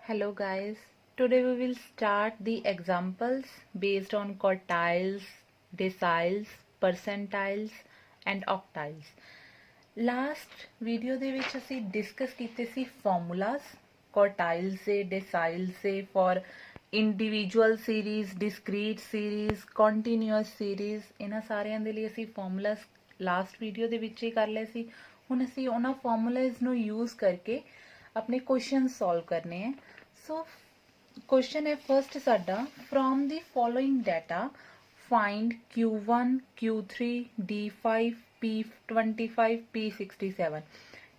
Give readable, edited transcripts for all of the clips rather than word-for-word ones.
Hello guys, today we will start the examples based on quartiles, deciles, percentiles and octiles. Last video ਦੇ ਵਿੱਚ ਅਸੀਂ discuss ਕੀਤੇ ਸੀ ਫਾਰਮੂਲਾਸ quartiles से, deciles से for individual series, discrete series, continuous series ਇਹਨਾਂ ਸਾਰਿਆਂ ਦੇ ਲਈ ਅਸੀਂ ਫਾਰਮੂਲਾਸ ਲਾਸਟ ਵੀਡੀਓ ਦੇ ਵਿੱਚ ਹੀ ਕਰ ਲਏ ਸੀ। ਹੁਣ ਅਸੀਂ ਉਹਨਾਂ ਫਾਰਮੂਲਾਜ਼ ਨੂੰ ਯੂਜ਼ ਕਰਕੇ ਆਪਣੇ ਕੁਐਸਚਨ ਸੋਲਵ ਕਰਨੇ ਹੈ। ਸੋ क्वेश्चन है फर्स्ट साडा from the following data find Q1, Q3, D5, P25, P67.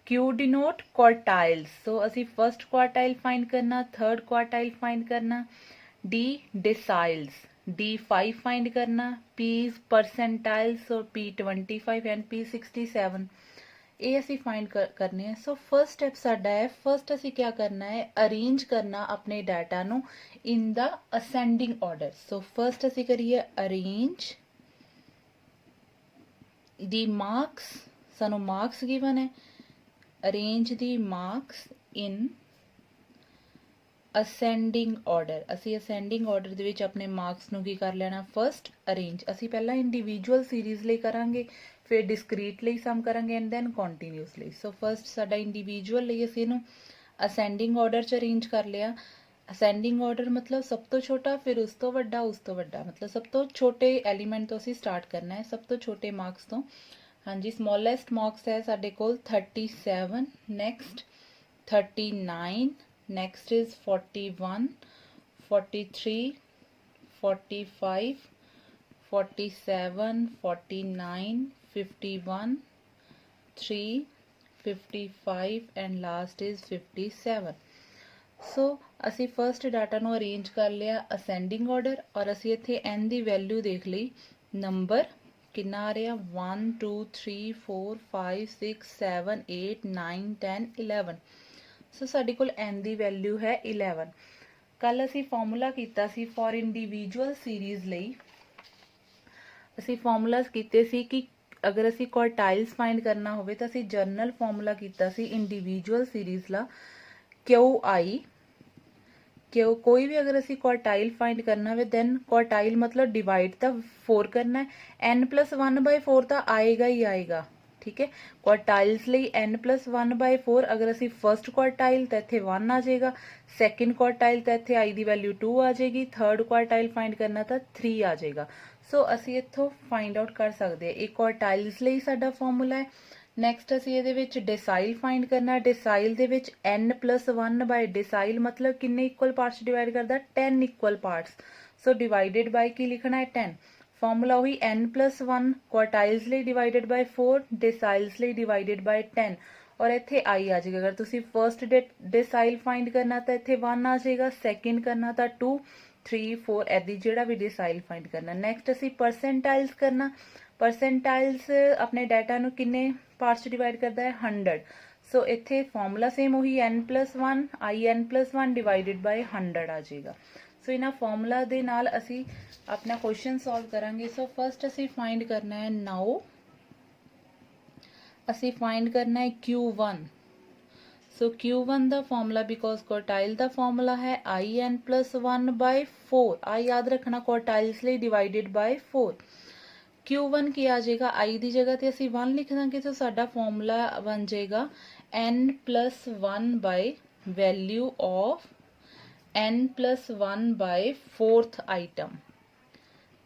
Q denote quartiles, so असी फर्स्ट क्वार्टाइल फाइंड करना, थर्ड क्वार्टाइल फाइंड करना। D डिसाइल्स, D5 फाइंड करना, P परसेंटाइल्स और P25 and P67 ये असी find करने हैं। सो फर्स्ट स्टैप साडा है, फर्स्ट असी क्या करना है, अरेंज करना अपने डाटा नु in the ascending order. So first असी करिए अरेंज दी मार्क्स, सानू मार्क्स गिवन है, arrange the marks in ascending order. असी असेंडिंग ऑर्डर दे विच अपने मार्क्स नु की कर लेना, फर्स्ट अरेंज। असी पहला इंडिविजुअल सीरीज ਲਈ करांगे, फिर डिस्क्रीट ਲਈ सम करांगे एंड देन कंटीन्यूअस ਲਈ। सो फर्स्ट साडा इंडिविजुअल ਲਈ ਅਸੀਂ ਇਹਨੂੰ ਅਸੈਂਡਿੰਗ ਆਰਡਰ ਚ ਅਰੇਂਜ ਕਰ ਲਿਆ। ਅਸੈਂਡਿੰਗ ਆਰਡਰ मतलब सब तो छोटा, फिर उस तो ਵੱਡਾ, उस तो ਵੱਡਾ, मतलब सब तो छोटे एलिमेंट ਤੋਂ ਅਸੀਂ स्टार्ट करना है, सब तो छोटे मार्क्स ਤੋਂ। ਹਾਂਜੀ, स्मॉलेस्ट मार्क्स है ਸਾਡੇ ਕੋਲ 37, next 39, next is 41, 43, 45, 47, 49, 51, 3, 55 and last is 57. सो असी फर्स्ट डाटा नु अरेंज कर लिया असेंडिंग ऑर्डर और असी इत्थे n दी वैल्यू देख ली, नंबर कितना आ रहा 1 2 3 4 5 6 7 8 9 10 11। सो साडे कोल n दी वैल्यू है 11। कल असी फॉर्मूला कीता सी फॉर इंडिविजुअल सीरीज लई, असी फॉर्मूलाज कीते सी कि अगर असी क्वार्टाइल्स फाइंड करना होवे तो असी जर्नल फॉर्मूला कीता सी इंडिविजुअल सीरीज ला QI, क्यों कोई भी अगर असी क्वार्टाइल फाइंड करना हो दैन क्वार्टाइल मतलब डिवाइड द 4 करना है, n+1/4 तो आएगा ही आएगा, ठीक है। क्वार्टाइल्स ਲਈ n+1/4 अगर असी फर्स्ट क्वार्टाइल तो इत्थे 1 आ जाएगा, सैकेंड क्वार्टाइल तो इत्थे आई दी वैल्यू 2 आ जाएगी, थर्ड क्वार्टाइल फाइंड करना तो 3 आ जाएगा। सो असी इत्थों फाइंड आउट कर सकते हैं, एक क्वार्टाइल्स ਲਈ साडा फॉर्मूला है। नैक्सट असी इहदे विच डिसाइल फाइंड करना, डिसाइल दे विच n+1 बाय डिसाइल मतलब किन्ने इक्वल पार्ट्स डिवाइड करदा, 10 equal parts. So divided by की लिखना है 10, फॉर्मूला वही n+1 क्वार्टाइल्स ਲਈ डिवाइडेड बाय 4, डिसाइल्स ਲਈ डिवाइडेड बाय 10 और इत्थे आई आ जाएगा। अगर तुसी फर्स्ट डिसाइल फाइंड करना तो इत्थे 1 आ जाएगा, सैकेंड करना तो 2 3 4 ऐदी जेड़ा भी डिसाइल फाइंड करना। नैक्सट असी परसेंटाइल्स करना, परसेंटाइल्स अपने डाटा नु किन्ने पार्ट्स डिवाइड करता है 100। सो इत्थे फॉर्मूला सेम वही n+1 I n+1 divided by 100 आ जाएगा। सो इन्हां फॉर्मूला दे नाल असी अपना क्वेश्चन सॉल्व करांगे। सो फर्स्ट असी फाइंड करना है, नाउ असी फाइंड करना है Q1। सो Q1 दा फॉर्मूला, बिकॉज क्वार्टाइल दा फॉर्मूला है आई n+1/4, आई याद रखना क्वार्टाइल्स ਲਈ डिवाइडेड बाय 4। Q1 की आ जाएगा, आई दी जगह ते असी 1 लिख देंगे तो साडा फॉर्मूला बन जाएगा n+1 by value of n+1 by fourth item,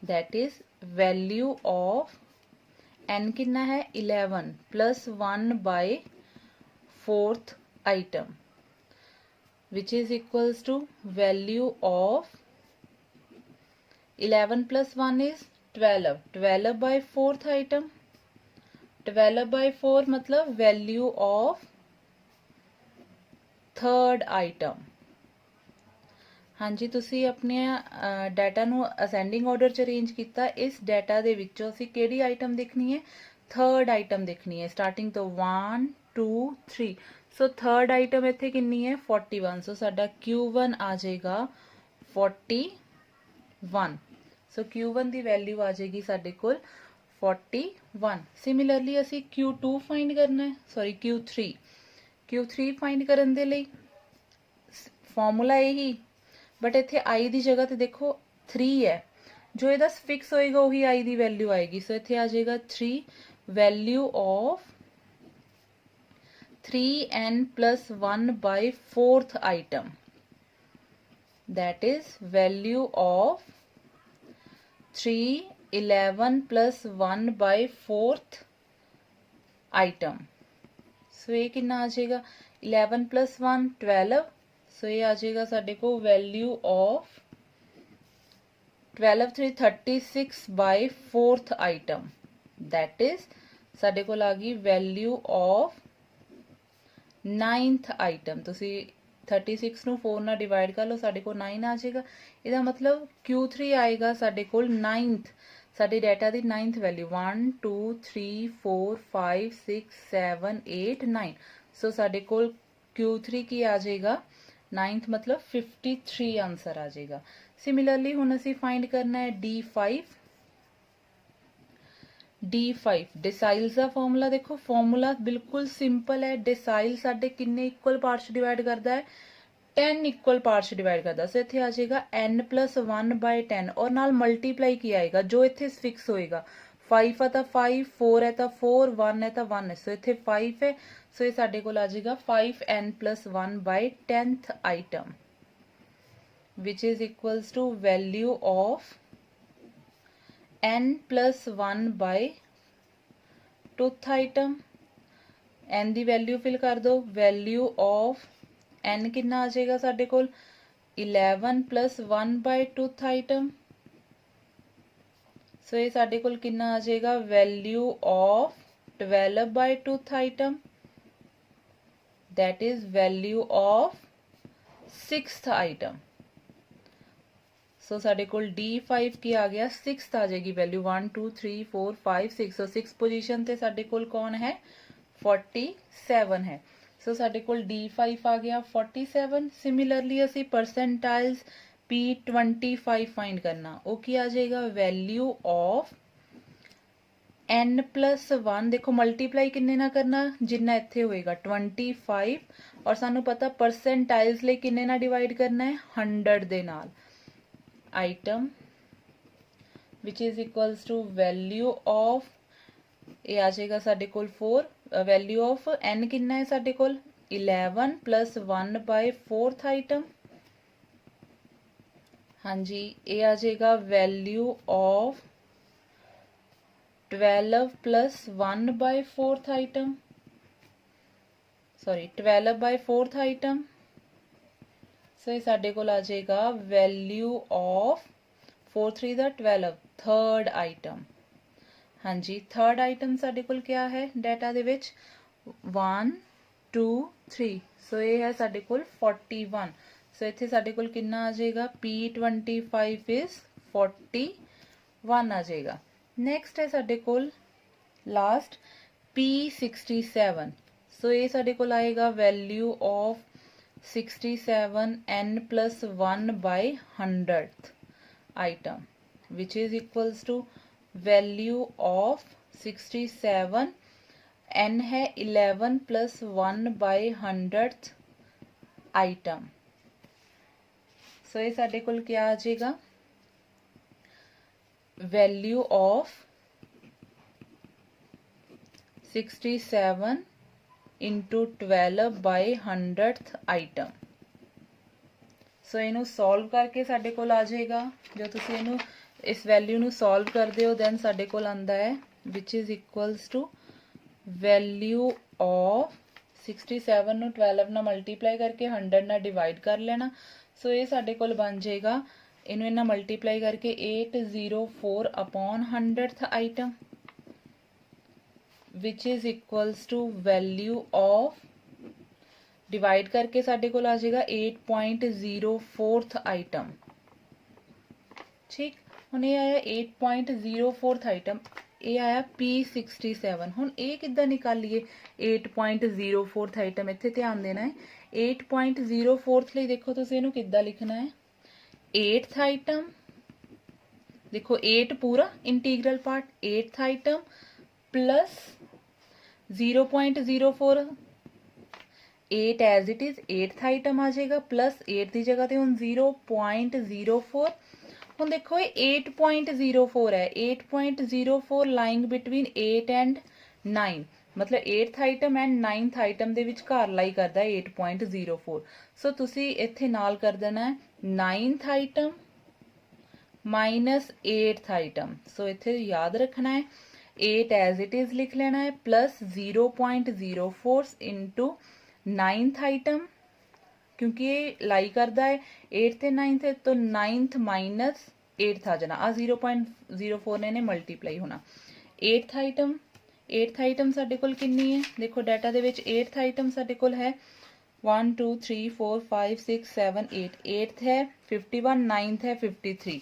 that is value of n कितना है 11 +1 by fourth item which is equals to value of 11 + 1 is 12, 12 by fourth item, 12 by 4 मतलब वैल्यू ऑफ थर्ड आइटम। हाँ जी, तुसी अपने data नु ascending order च arrange किया, इस डाटा दे विचों असी केड़ी आइटम देखनी है, थर्ड आइटम देखनी है, स्टार्टिंग तो 1 2 3। सो थर्ड आइटम इत्थे कितनी है 41। सो साडा Q1 आ जाएगा 41। सो Q1 की वैल्यू आ जाएगी साडे कोल 41। सिमिलरली असी Q2 फाइंड करना है, सॉरी Q3 फाइंड करन दे लई ਫਾਰਮੂਲਾ ਇਹੀ, बट इत्थे आई की जगह तो देखो 3 है, जो ਇਹਦਾ फिक्स होएगा वही आई की वैल्यू आएगी। सो इत्थे आ जाएगा 3 value of 3n plus 1 by 4th item, that is value of 311 plus 1 by 4th item। सो ये कितना आ जाएगा 11 plus 1 12। सो ये आ जाएगा साडे को value of 12 3 36 by 4th item, that is साडे को आ गई वैल्यू ऑफ 9th आइटम। तुसी 36 ਨੂੰ 4 ਨਾਲ डिवाइड कर लो, साडे को 9 आ जाएगा। ਇਹਦਾ मतलब Q3 आएगा साडे को 9th, साडे डाटा दी 9th वैल्यू 1 2 3 4 5 6 7 8 9। सो साडे को Q3 की आ जाएगा 9th, मतलब 53 आंसर आ जाएगा। सिमिलरली हुण असी फाइंड करना है D5। D5 डिसाइल्स का फॉर्मूला देखो, फॉर्मूला बिल्कुल सिंपल है। डिसाइल साडे किन्ने इक्वल पार्ट्स डिवाइड करता है 10 इक्वल पार्ट्स डिवाइड करता। सो इत्थे आ जाएगा n plus 1 by 10 और नाल मल्टीप्लाई किया आएगा, जो इत्थे फिक्स होएगा 5 है तो 5, 4 है तो 4, 1 है तो 1 है। सो इत्थे 5 है, सो ये साडे कोल आ जाएगा 5n plus 1 by 10th item, which is equals to value of n plus 1 by 2th item। n दी वैल्यू फिल कर दो, वैल्यू ऑफ n कितना आ जाएगा साडे कोल 11 plus 1 by 2th item। सो ये साडे कोल कितना आ जाएगा value of 12 by 2th item, that is value of 6th item। सो साडे कोल D5 की आ गया 6th आ जाएगी वैल्यू 1 2 3 4 5 6। सो 6 पोजीशन ते साडे कोल कौन है 47 है। सो साडे कोल D5 आ गया 47। सिमिलरली असी परसेंटाइल्स P25 फाइंड करना, वो की आ जाएगा वैल्यू ऑफ n plus 1। देखो मल्टीप्लाई किन्ने ना करना, जिन्ना इत्थे होएगा 25, और सानू पता परसेंटाइल्स ले किन्ने ना डिवाइड करना है 100 दे नाल। Item which is equals to value of, ये आ जाएगा साडे कोल 4, वैल्यू ऑफ n कितना है साडे कोल 11 plus 1 by 4th आइटम। हाँ जी, ये आ जाएगा value of 12 plus 1 by 4th item, sorry 12 by 4th item. So ये साडे कोल आ जाएगा वैल्यू ऑफ 4 3 दा 12 थर्ड आइटम। हाँ जी, थर्ड आइटम साडे कोल क्या है डाटा दे विच 1 2 3। सो ये है साडे कोल 41। सो इत्थे साडे कोल कितना आ जाएगा P25 इज 41 आ जाएगा। नेक्स्ट है साडे कोल लास्ट P67। सो ये साडे कोल आएगा value of 67 n plus 1 by 100th item, which is equals to value of 67 n है 11 plus 1 by 100th item। सो ये साडे कोल क्या आ जाएगा value of 67 into 12 by 100th item. So इनू सॉल्व करके साडे कोल आ जाएगा, जो तुसी इनू इस वैल्यू नू सॉल्व करदे हो दैन साडे कोल आंदा है which is equals to value of 67 नू 12 ना मल्टीप्लाई करके 100 ना डिवाइड कर लेना। सो ये साडे कोल बन जाएगा, इनू इन्ना मल्टीप्लाई करके 804 upon 100th item, which is equals to value of divide करके साडे कोल आ जाएगा 8.04th आइटम। ठीक, हुण ये आया 8.04th आइटम, ये आया P67। हुण ये किद्दां निकालीए 8.04th आइटम, इत्थे ध्यान देना है 8.04th लई देखो तुसीं इहनूं किद्दां लिखना है 8th आइटम, देखो 8 पूरा integral part 8th item plus 0.04 8 as it is 8th item ਆ ਜਾਏਗਾ ਪਲੱਸ 8 ਦੀ ਜਗ੍ਹਾ ਤੇ ਹੁਣ 0.04। ਹੁਣ ਦੇਖੋ ਇਹ 8.04 ਹੈ, 8.04 ਲਾਈਂਗ ਬਿਟਵੀਨ 8 ਐਂਡ 9, ਮਤਲਬ 8th item and 9th item ਦੇ ਵਿਚਕਾਰ ਲਾਈ ਕਰਦਾ ਹੈ 8.04। ਸੋ ਤੁਸੀਂ ਇੱਥੇ ਨਾਲ ਕਰ ਦੇਣਾ ਹੈ 9th item minus 8th item. ਸੋ ਇੱਥੇ ਯਾਦ ਰੱਖਣਾ ਹੈ 8 ਐਜ਼ ਇਟ ਇਜ਼ ਲਿਖ ਲੈਣਾ ਹੈ ਪਲੱਸ 0.04 इंटू 9th आइटम, क्योंकि ये लाई करता है 8th ਤੇ 9th तो 9th माइनस 8th आ जाना, आ 0.04 ने मल्टीप्लाई होना। 8th आइटम साडे कोल कितनी है, देखो डाटा दे विच 8th आइटम साडे कोल है 1 2 3 4 5 6 7 8, 8th है 51, 9th है 53।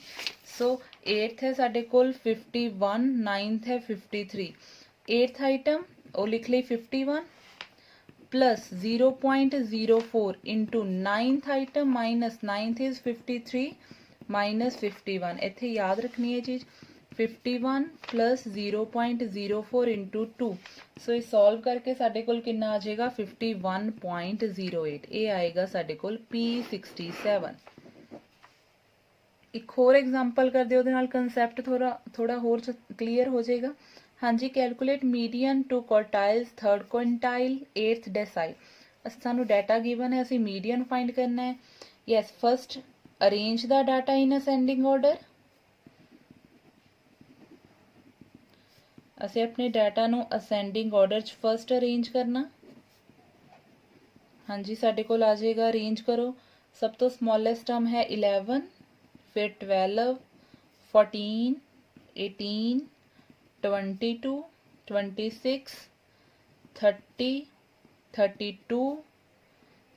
सो 8th है साडे कोल 51, 9th है 53। 8th आइटम वो लिख ली 51 plus 0.04 into 9th item minus 9th is 53 minus 51। इत्थे याद रखनी है चीज 51 प्लस 0.04 इंटू 2। सो ये सॉल्व करके साडे कोल कितना आ जाएगा 51.08। ये आएगा साडे कोल P67। एक होर एग्जाम्पल कर दे, उहदे नाल कंसैप्ट थोड़ा होर क्लीयर हो जाएगा। हाँ जी, calculate median two quartiles, third quantile, 8th decile. सानू डाटा गिवन है, असी मीडियन फाइंड करना है। Yes, first arrange the data in ascending order. असी अपने डाटा नू असेंडिंग ऑर्डर च फर्स्ट अरेंज करना। हाँ जी, साडे कोल आ जाएगा, अरेंज करो। सब तो स्मॉलेस्ट टर्म है 11, फिर 12, 14, 18, 22, 26, 30, 32,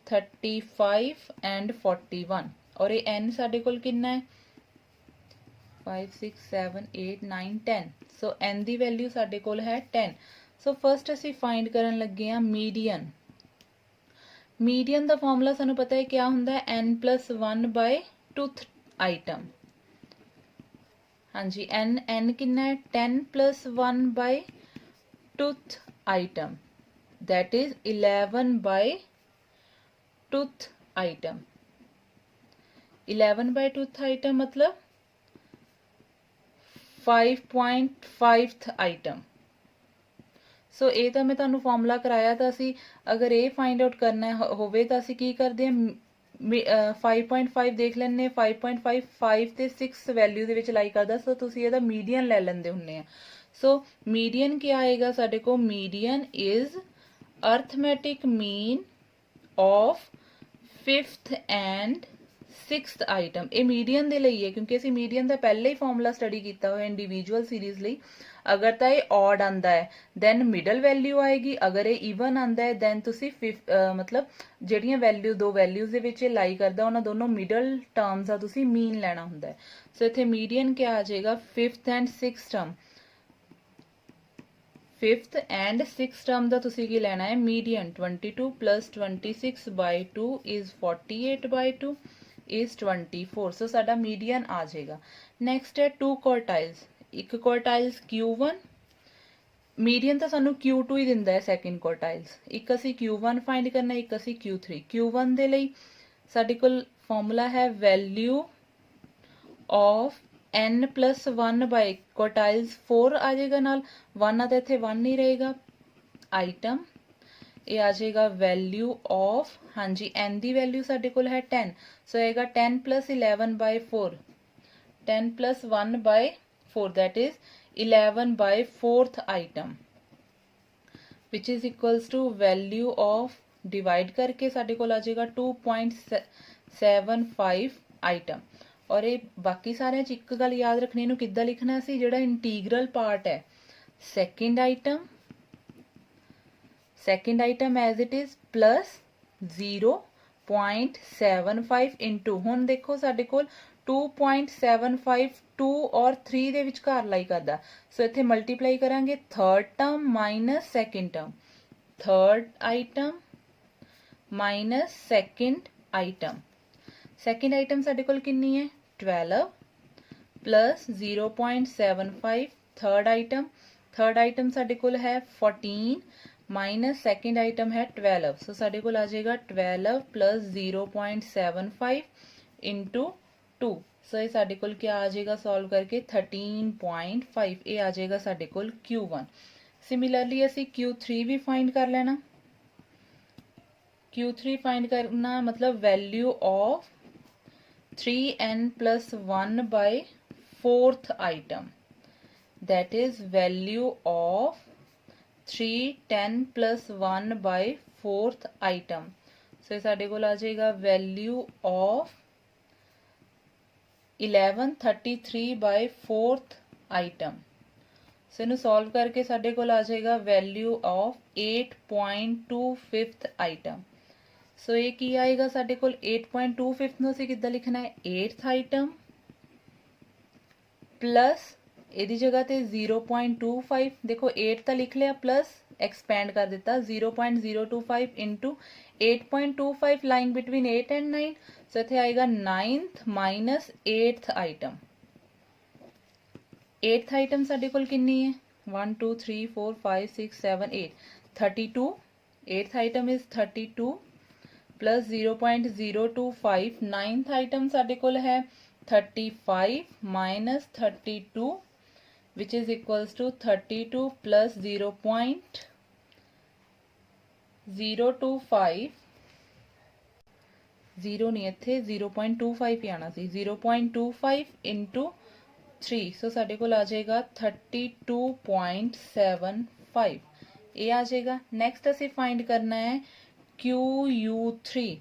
35 एंड 41। और ये n साडे कोल कितना है 5 6 7 8 9 10। सो n दी वैल्यू साडे कोल है 10। सो फर्स्ट असी फाइंड करन लगे हैं मीडियन। मीडियन दा फॉर्मूला सानू पता है क्या हुंदा है, n+1 बाय टूथ आइटम। हाँ जी, n कितना है 10+1 by tooth item, that is 11 by tooth item. 11 by tooth item मतलब 5.5th आइटम। सो ये तो मैं तुहानू फॉर्मूला कराया था, असी अगर ये फाइंड आउट करना होवे तो असी की करते हैं 5.5 देख लेने, 5.5 5 ते 6 वैल्यू दे विच लाई करदा। सो तुसी ਇਹਦਾ मीडियन ले लेंदे ਹੁੰਨੇ ਆ। सो मीडियन क्या आएगा साडे को, median is arithmetic mean of 5th and 6th item. ये मीडियन दे ਲਈ है, क्योंकि ਅਸੀਂ मीडियन ਦਾ ਪਹਿਲੇ ਹੀ ਫਾਰਮੂਲਾ ਸਟੱਡੀ ਕੀਤਾ ਹੋਇਆ इंडिविजुअल सीरीज ਲਈ। अगर तो ये ऑड आंदा है दैन मिडल वैल्यू आएगी, अगर ये ईवन आंदा है दैन तुसी मतलब ਜਿਹੜੀਆਂ वैल्यू दो वैल्यूज ਦੇ ਵਿੱਚ लाई करदा ਉਹਨਾਂ दोनों मिडल टर्म्स ਦਾ तुसी मीन ਲੈਣਾ ਹੁੰਦਾ है। सो इत्थे मीडियन क्या आ जाएगा 5th and 6th term, 5th and 6th term ਦਾ ਤੁਸੀਂ ਕੀ ਲੈਣਾ ਹੈ median. 22 plus 26 by 2 is 48 by 2 is 24। So साडा मीडियन आ जाएगा। नैक्सट है 2 क्वार्टाइल्स। एक क्वार्टाइल्स Q1, मीडियन तो सानू Q2 ही दिंदा है सेकंड क्वार्टाइल्स। एक असी Q1 फाइंड करना, एक असी Q3। Q1 दे लई साडे कोल फॉर्मूला है value of n+1 by quartiles 4 आ जाएगा, नाल 1 आ तो इत्थे 1 नहीं रहेगा आइटम। ये आ जाएगा वैल्यू ऑफ, हाँ जी n दी वैल्यू साडे कोल है 10। सो आएगा 10 + 11 bye 4, 10 + 1 bye 4 that is 11 by 4th item which is equals to value of divide करके साडे कोल आ जाएगा 2.75 आइटम। और ये बाकी सारे एक गल याद रखनी, इनू किद्दां लिखना सी, जिहड़ा इंटीग्रल पार्ट है second item as it is plus 0.75 into, हुण देखो साडे कोल 2.75 2 और 3 ਦੇ ਵਿਚਕਾਰ ਲਾਈ ਕਰਦਾ। ਸੋ ਇੱਥੇ ਮਲਟੀਪਲਾਈ ਕਰਾਂਗੇ third term minus second term, third item minus second item. Second item ਸਾਡੇ ਕੋਲ ਕਿੰਨੀ ਹੈ 12 plus 0.75 third item, third item साडे कोल है 14 माइनस सेकेंड आइटम है 12, सो साडे कोल आ जाएगा 12 प्लस 0.75 इंटू 2, सो ये साडे कोल क्या आ जाएगा सॉल्व करके 13.5, ये आ जाएगा साडे कोल Q1। सिमिलरली असी Q3 भी फाइंड कर लेना। Q3 फाइंड करना मतलब value of 3n plus 1 by 4th item, that is value of 310 plus 1 by 4th item, so साडे कोल आ जाएगा value of 1133 by 4th item, सो इनू सॉल्व करके साडे कोल आ जाएगा वैल्यू ऑफ 8.25th item, सो ये की आएगा साडे कोल 8.25 ਨੂੰ ਅਸੀਂ ਕਿੱਦਾਂ ਲਿਖਣਾ ਹੈ 8th ਆਈਟਮ प्लस ਇਹਦੀ ਜਗ੍ਹਾ ਤੇ 0.25, देखो 8 ਤਾਂ ਲਿਖ ਲਿਆ प्लस एक्सपेंड कर दिता 0.025 इंटू 8.25 लाइन बिटवीन 8 एंड 9, सो इत्थे आएगा 9th minus 8th item. 8th item साडे कोल कितनी है 1 2 3 4 5 6 7 8 32, 8th item is 32 plus 0.025, 9th item साडे कोल है 35 minus 32 which is equals to 32 plus 0.025, zero नहीं इत्थे 0.25 ही आना सी 0.25 इंटू 3, सो साडे कोल आ जाएगा 32.75, ये आ जाएगा। नेक्स्ट असी फाइंड करना है QU3,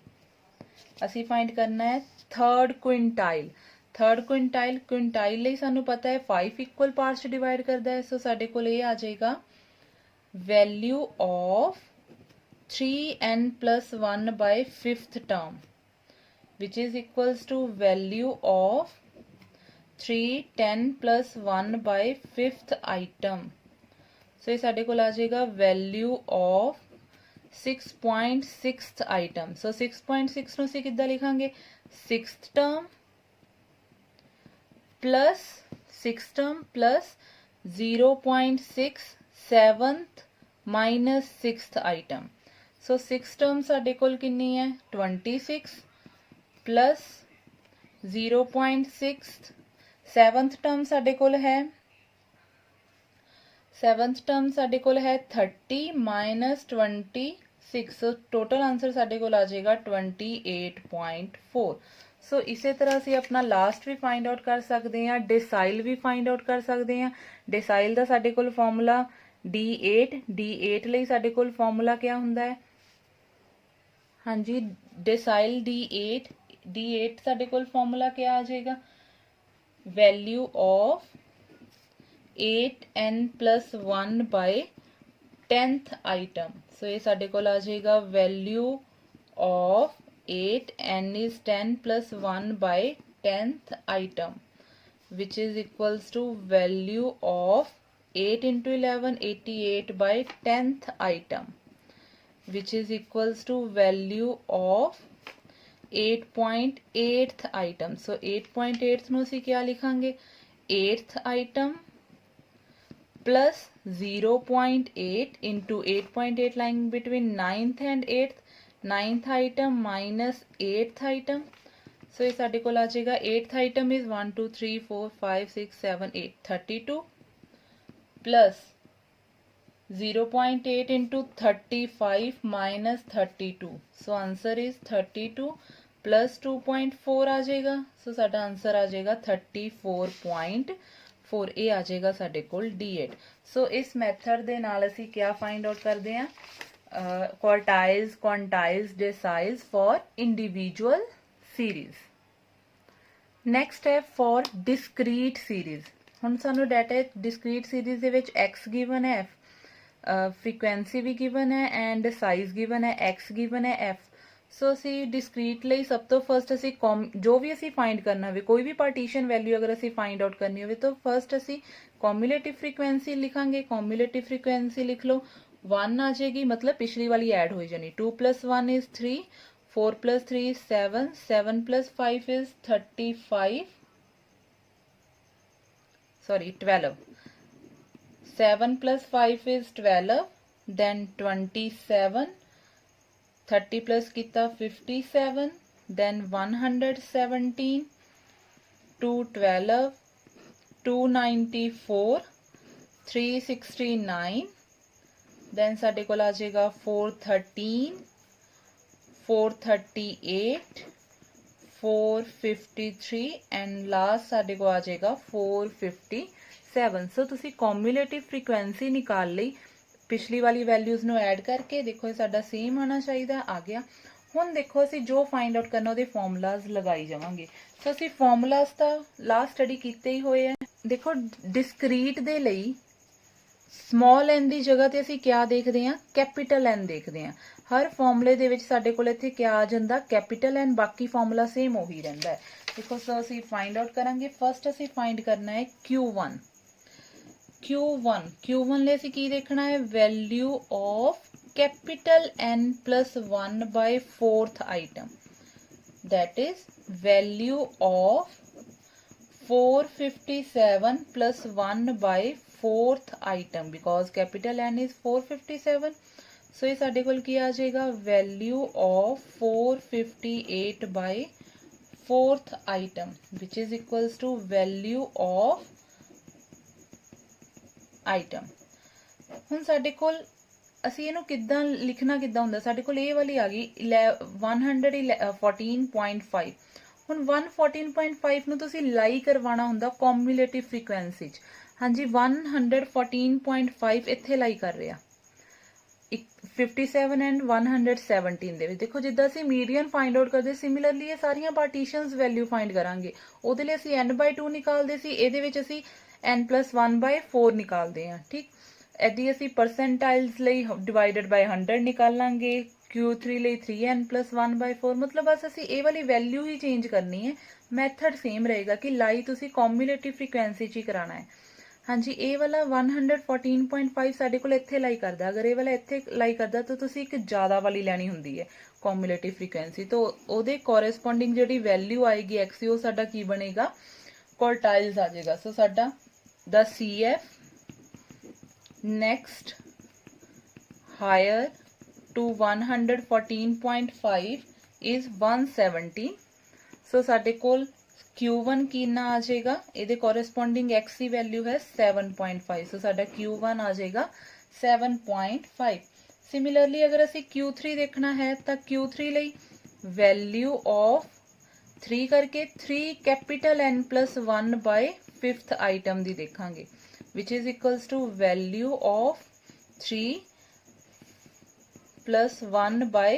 असी फाइंड करना है third quintile. Third quintile, quintile ਲਈ ਸਾਨੂੰ ਪਤਾ ਹੈ 5 ਇਕੁਅਲ ਪਾਰਟਸ ਚ ਡਿਵਾਈਡ ਕਰਦਾ ਹੈ, ਸੋ ਸਾਡੇ ਕੋਲ ਇਹ ਆ ਜਾਏਗਾ value of 3n plus 1 by 5th term, which is equals to value of 310 plus 1 by 5th item, so ਇਹ ਸਾਡੇ ਕੋਲ ਆ ਜਾਏਗਾ value of 6.6th item, so 6.6 ਨੂੰ ਅਸੀਂ ਕਿੱਦਾਂ ਲਿਖਾਂਗੇ 6th term plus 6th term plus 0.6 7th minus 6th item, so 6th term साडे कोल कितनी है 26 प्लस 0.6, 7th term साडे कोल है 7th term साडे कोल है 30 माइनस 26, सो टोटल आंसर साडे कोल आ जाएगा 28.4। सो इसे तरह ਅਸੀਂ अपना लास्ट भी फाइंड आउट कर सकते हैं, डेसाइल भी फाइंड आउट कर सकते हैं। डेसाइल ਦਾ ਸਾਡੇ ਕੋਲ ਫਾਰਮੂਲਾ D8, D8 ਲਈ ਸਾਡੇ ਕੋਲ ਫਾਰਮੂਲਾ क्या ਹੁੰਦਾ है हाँ जी डेसाइल D8, D8 ਸਾਡੇ ਕੋਲ ਫਾਰਮੂਲਾ क्या आ जाएगा value of 8n plus 1 by 10th item, so ये ਸਾਡੇ ਕੋਲ आ जाएगा value of 8n is 10 plus 1 by 10th item, which is equals to value of 8 into 11 88 by 10th item, which is equals to value of 8.8th item, so 8.8 ਨੂੰ ਅਸੀਂ क्या लिखांगे 8th item plus 0.8 into 8.8 lying between 9th and 8th, 9th item minus 8th item, so ये साडे कोल आ जाएगा 8th item is 1 2 3 4 5 6 7 8 32 plus 0.8 into 35 minus 32, so answer is 32 plus 2.4 आ जाएगा, सो साडा आंसर आ जाएगा 34.4, ये आ जाएगा साडे कोल D8। सो इस मैथड दे नाल असी क्या फाइंड आउट करते हैं quartiles, quantiles, deciles for individual series। next है for discrete series। ਹੁਣ ਸਾਨੂੰ ਡਾਟਾ discrete series ਦੇ ਵਿੱਚ x given है, frequency भी given है and size given है, x given है f। ਸੋ ਅਸੀਂ discrete ਲਈ ਸਭ ਤੋਂ ਫਸਟ ਅਸੀਂ ਜੋ ਵੀ ਅਸੀਂ ਫਾਈਂਡ ਕਰਨਾ ਹੋਵੇ ਕੋਈ ਵੀ ਪਾਰਟੀਸ਼ਨ ਵੈਲਿਊ ਅਗਰ ਅਸੀਂ ਫਾਈਂਡ ਆਊਟ ਕਰਨੀ ਹੋਵੇ ਤਾਂ ਫਸਟ ਅਸੀਂ cumulative frequency ਲਿਖਾਂਗੇ। cumulative frequency ਲਿਖ ਲਓ 1 आ जाएगी, मतलब पिछली वाली ऐड हो जानी। 2 plus 1 is 3, 4 plus 3 is 7, 7 plus 5 is 35, sorry 12, 7 plus 5 is 12 then 27, 30 plus kita 57, then 117, 212, 294, 369, then ਸਾਡੇ ਕੋਲ ਆ ਜਾਏਗਾ 413, 438, 453 and last ਸਾਡੇ ਕੋਲ ਆ ਜਾਏਗਾ 457। ਸੋ ਤੁਸੀਂ ਕੂਮੂਲੇਟਿਵ ਫ੍ਰੀਕੁਐਂਸੀ ਨਿਕਾਲ ਲਈ ਪਿਛਲੀ ਵਾਲੀ ਵੈਲਿਊਜ਼ ਨੂੰ ਐਡ ਕਰਕੇ। ਦੇਖੋ ਇਹ ਸਾਡਾ ਸੇਮ ਆਣਾ ਚਾਹੀਦਾ, ਆ ਗਿਆ। ਹੁਣ ਦੇਖੋ ਅਸੀਂ ਜੋ ਫਾਈਂਡ ਆਊਟ ਕਰਨਾ ਉਹਦੇ ਫਾਰਮੂਲਾਜ਼ ਲਗਾਈ ਜਾਵਾਂਗੇ। ਸੋ ਅਸੀਂ ਫਾਰਮੂਲਾਜ਼ ਤਾਂ ਲਾਸਟ ਸਟੱਡੀ ਕੀਤੇ ਹੀ ਹੋਏ ਆ। ਦੇਖੋ ਡਿਸਕਰੀਟ ਦੇ ਲਈ ਸਮਾਲ n ਦੀ ਜਗ੍ਹਾ ਤੇ ਅਸੀਂ ਕਿਆ ਦੇਖਦੇ ਹਾਂ, ਕੈਪੀਟਲ N ਦੇਖਦੇ ਹਾਂ। ਹਰ ਫਾਰਮੂਲੇ ਦੇ ਵਿੱਚ ਸਾਡੇ ਕੋਲ ਇੱਥੇ ਕਿਆ ਆ ਜਾਂਦਾ, ਕੈਪੀਟਲ N, ਬਾਕੀ ਫਾਰਮੂਲਾ ਸੇਮ ਉਹੀ ਰਹਿੰਦਾ ਹੈ। ਦੇਖੋ ਸੋ ਅਸੀਂ ਫਾਈਂਡ ਆਊਟ ਕਰਾਂਗੇ। ਫਸਟ ਅਸੀਂ ਫਾਈਂਡ ਕਰਨਾ ਹੈ Q1 ਲਈ ਅਸੀਂ ਕੀ ਦੇਖਣਾ ਹੈ, value of capital N plus 1 by 4th item, that is value of 457 plus 1 by 4th item, because capital N is 457। so ਇਹ ਸਾਡੇ ਕੋਲ ਕੀ ਆ ਜਾਏਗਾ, value of 458 by 4th item, which is equals to value of item। ਹੁਣ ਸਾਡੇ ਕੋਲ ਅਸੀਂ ਇਹਨੂੰ ਕਿੱਦਾਂ ਲਿਖਣਾ, ਕਿੱਦਾਂ ਹੁੰਦਾ, ਸਾਡੇ ਕੋਲ ਇਹ ਵਾਲੀ ਆ ਗਈ 114.5। ਹੁਣ 114.5 ਨੂੰ ਤੁਸੀਂ ਲਾਈ ਕਰਵਾਉਣਾ ਹੁੰਦਾ ਕੂਮੂਲੇਟਿਵ ਫ੍ਰੀਕੁਐਂਸੀ 'ਚ। ਹਾਂਜੀ 114.5 ਇੱਥੇ ਲਾਈ ਕਰ ਰਿਹਾ 57 ਐਂਡ 117 ਦੇ ਵਿੱਚ। ਦੇਖੋ ਜਿੱਦਾਂ ਅਸੀਂ ਮੀਡੀਅਨ ਫਾਈਂਡ ਆਊਟ ਕਰਦੇ, ਸਿਮਿਲਰਲੀ ਇਹ ਸਾਰੀਆਂ ਪਾਰਟੀਸ਼ਨਸ ਵੈਲਿਊ ਫਾਈਂਡ ਕਰਾਂਗੇ। ਉਹਦੇ ਲਈ ਅਸੀਂ n/2 ਨਿਕਾਲਦੇ ਸੀ, ਇਹਦੇ ਵਿੱਚ ਅਸੀਂ n plus 1/4 ਨਿਕਾਲਦੇ ਹਾਂ। ਠੀਕ, ਇਹਦੀ ਅਸੀਂ ਪਰਸੈਂਟਾਈਲਸ ਲਈ ਡਿਵਾਈਡਡ ਬਾਈ 100 ਨਿਕਾਲਾਂਗੇ, Q3 ਲਈ 3n plus 1/4। ਮਤਲਬ ਬਸ ਅਸੀਂ ਇਹ ਵਾਲੀ ਵੈਲਿਊ ਹੀ ਚੇਂਜ ਕਰਨੀ ਹੈ, ਮੈਥਡ ਸੇਮ ਰਹੇਗਾ ਕਿ ਲਾਈ ਤੁਸੀਂ ਕੂਮੂਲੇਟਿਵ ਫ੍ਰੀਕੁਐਂਸੀ 'ਚ ਹੀ ਕਰਾਉਣਾ ਹੈ। ਹਾਂਜੀ ਇਹ ਵਾਲਾ 114.5 ਸਾਡੇ ਕੋਲ ਇੱਥੇ ਲਾਈ ਕਰਦਾ, ਅਗਰ ਇਹ ਵਾਲਾ ਇੱਥੇ ਲਾਈ ਕਰਦਾ ਤਾਂ ਤੁਸੀਂ ਇੱਕ ਜ਼ਿਆਦਾ ਵਾਲੀ ਲੈਣੀ ਹੁੰਦੀ ਹੈ ਕੂਮੂਲੇਟਿਵ ਫ੍ਰੀਕੁਐਂਸੀ। ਤਾਂ ਉਹਦੇ ਕੋਰਸਪੋਂਡਿੰਗ ਜਿਹੜੀ ਵੈਲਿਊ ਆਏਗੀ XC, ਉਹ ਸਾਡਾ ਕੀ ਬਣੇਗਾ, ਕੁਆਰਟਾਈਲਸ ਆ ਜਾਏਗਾ। ਸੋ ਸਾਡਾ ਦਾ CF next higher to 114.5 is 117। ਸੋ ਸਾਡੇ ਕੋਲ Q1 ਕਿੰਨਾ ਆ ਜਾਏਗਾ, ਇਹਦੇ ਕੋਰਸਪੋਂਡਿੰਗ XC ਵੈਲਿਊ ਹੈ 7.5। ਸੋ ਸਾਡਾ Q1 ਆ ਜਾਏਗਾ 7.5। ਸਿਮਿਲਰਲੀ ਅਗਰ ਅਸੀਂ Q3 ਦੇਖਣਾ ਹੈ ਤਾਂ Q3 ਲਈ ਵੈਲਿਊ ਆਫ 3 ਕਰਕੇ 3 capital N plus 1 by 5th item ਦੀ ਦੇਖਾਂਗੇ, which is equals to value of 3 plus 1 by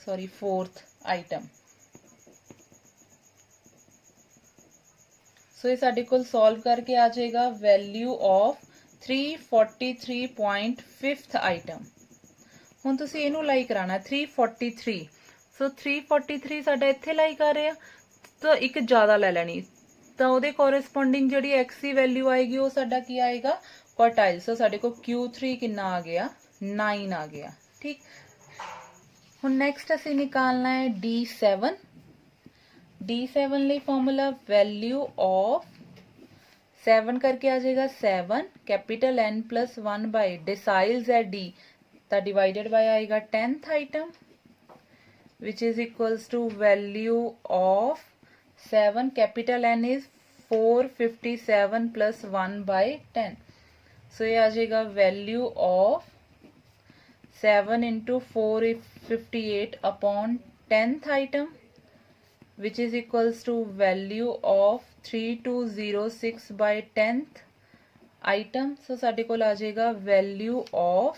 4th item। ਸੋ ਇਹ ਸਾਡੇ ਕੋਲ ਸੋਲਵ ਕਰਕੇ ਆ ਜਾਏਗਾ ਵੈਲਿਊ ਆਫ 343.5th item। ਹੁਣ ਤੁਸੀਂ ਇਹਨੂੰ ਲਾਈ ਕਰਾਣਾ 343। ਸੋ 343 ਸਾਡਾ ਇੱਥੇ ਲਾਈ ਕਰ ਰਿਹਾ, ਤਾਂ ਇੱਕ ਜ਼ਿਆਦਾ ਲੈ ਲੈਣੀ, ਤਾਂ ਉਹਦੇ ਕੋਰਸਪੋਂਡਿੰਗ ਜਿਹੜੀ XC ਵੈਲਿਊ ਆਏਗੀ ਉਹ ਸਾਡਾ ਕੀ ਆਏਗਾ, ਕੁਆਰਟਾਈਲ। ਸੋ ਸਾਡੇ ਕੋਲ Q3 ਕਿੰਨਾ ਆ ਗਿਆ, 9 ਆ ਗਿਆ। ਠੀਕ, ਹੁਣ ਨੈਕਸਟ ਅਸੀਂ ਨਿਕਾਲਣਾ ਹੈ D7 ਲਈ ਫਾਰਮੂਲਾ ਵੈਲਿਊ ਆਫ 7 ਕਰਕੇ ਆ ਜਾਏਗਾ 7 ਕੈਪੀਟਲ N plus 1 by ਡਿਸਾਈਲਸ ਹੈ D, ਤਾਂ ਡਿਵਾਈਡਡ ਬਾਈ ਆਏਗਾ 10th item, which is equals to value of 7 capital N is 457 plus 1 by 10। so ये आ जाएगा value of 7 into 458 upon 10th item, which is equals to value of 3206 by 10th item। so साडे कोल आ जाएगा value of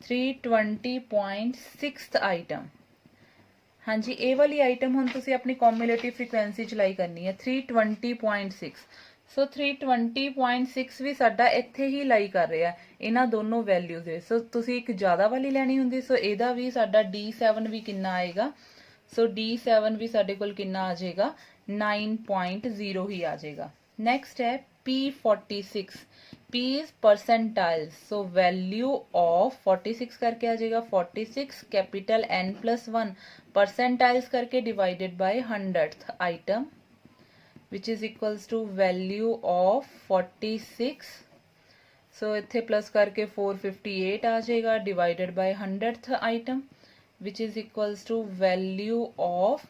320.6th item। हाँ जी ये वाली आइटम हम तुसी अपनी कॉम्युलेटिव फ्रीक्वेंसी चलाई करनी है 320.6। सो 320.6 भी साडा इत्थे ही लाई कर रहा है इन्हां दोनों वैल्यूज दे। सो तुसी एक ज़्यादा वाली लैनी हुंदी, सो इहदा भी साडा D7 भी किन्ना आएगा, सो D7 भी साडे कोल किन्ना आ जाएगा 9.0 ही आ जाएगा। नेक्स्ट है P46, P is percentiles, so value of 46 करके आ जाएगा 46 कैपिटल N plus 1 percentiles करके divided by 100th item, which is equals to value of 46 so इत्थे प्लस करके 458 आ जाएगा divided by 100th item which is equals to value of.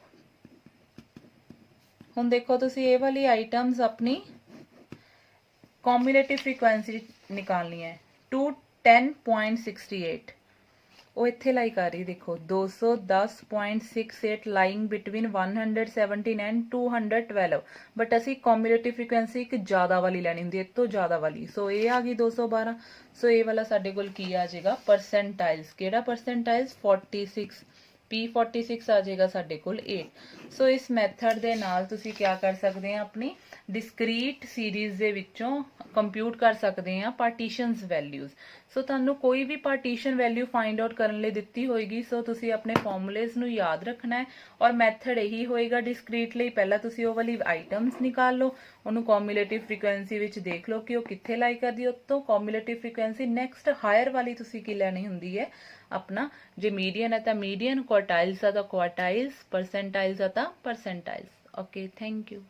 हुण देखो तुसी ये वाली आइटम्स अपनी कॉम्यूलेटिव फ्रीक्वेंसी निकालनी है 210.68 वो इत्थे लाई कर रही देखो 210.68 लाइंग बिटवीन 117 एंड 212 बट असी कॉम्यूलेटिव फ्रीक्वेंसी एक ज्यादा वाली लैनी हुंदी है तो ज्यादा वाली सो ये आ गई 212 सो ये वाला साडे कोल की आ जाएगा परसेंटाइल्स केड़ा परसेंटाइल्स 46 P46 आ जाएगा साडे कोल 8 सो इस मैथड दे नाल तुसी क्या कर सकते हैं अपनी डिस्क्रीट सीरीज दे विचों कंप्यूट कर सकते हैं पार्टीशनस वैल्यूज सो तुहानू कोई भी पार्टीशन वैल्यू फाइंड आउट करने लिए दिती होएगी सो तुसी अपने फॉर्मूलेज नू याद रखना है और मैथड यही होएगा डिस्क्रीट ਲਈ पहला तुसी ਉਹ वाली आइटम्स निकाल लो ਉਹਨੂੰ ਕੌਮੂਲੇਟਿਵ ਫ੍ਰੀਕੁਐਂਸੀ ਵਿੱਚ ਦੇਖ ਲਓ ਕਿ ਉਹ ਕਿੱਥੇ ਲਾਈ ਕਰਦੀ ਉਤੋਂ ਕੌਮੂਲੇਟਿਵ ਫ੍ਰੀਕੁਐਂਸੀ ਨੈਕਸਟ ਹਾਇਰ ਵਾਲੀ ਤੁਸੀਂ ਕੀ ਲੈਣੀ ਹੁੰਦੀ ਹੈ अपना जे मीडियन है तो मीडियन क्वार्टाइल्स है तो क्वार्टाइल्स परसेंटाइल्स है तो परसेंटाइल्स ओके थैंक यू।